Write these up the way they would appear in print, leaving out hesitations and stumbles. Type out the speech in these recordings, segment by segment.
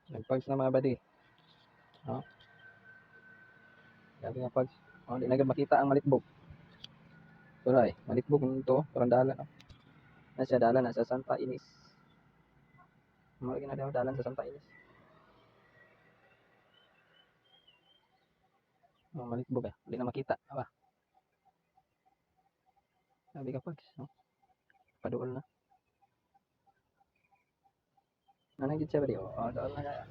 Nagpags na mga badi. Oh, grabe nga pags. Oh, di na agad makita ang malitbog. Pero ay, malitbog nito, parang dalan. Oh. Nasa dalan, nasa Santa Ines. Mga ginadaw dalan sa Santa Ines. Oh, malitbog ah. Hindi na makita. Aba, grabe ka pags. Oh, paduol na. Nanagid siya badi. Oh, doon na kaya.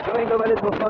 So, ikaw malitbog mo.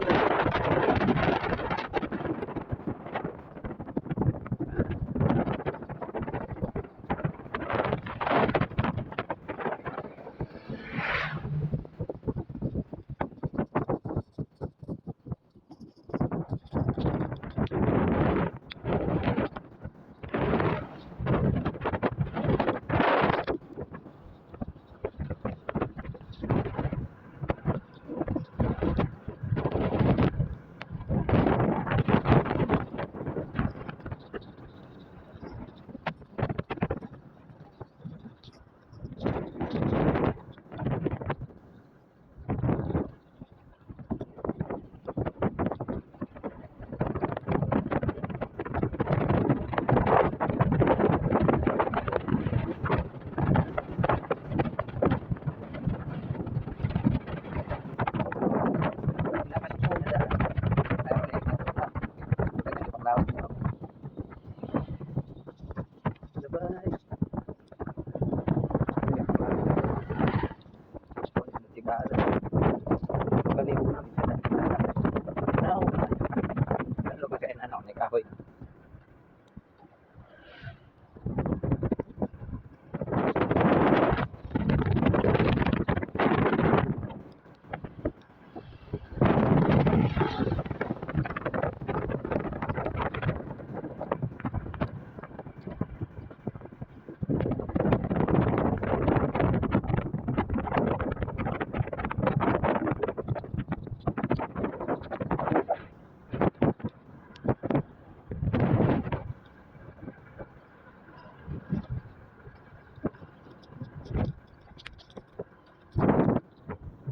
Kahoy.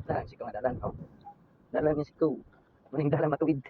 Dalan si ko nga dalan. Oh. Dalan niya si ko. Maning dalan matuwid.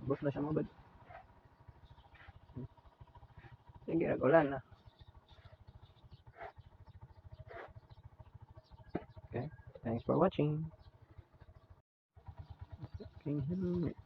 Bus na siya mga bad. Sige, ulan na. Okay, thanks for watching. King Helmet.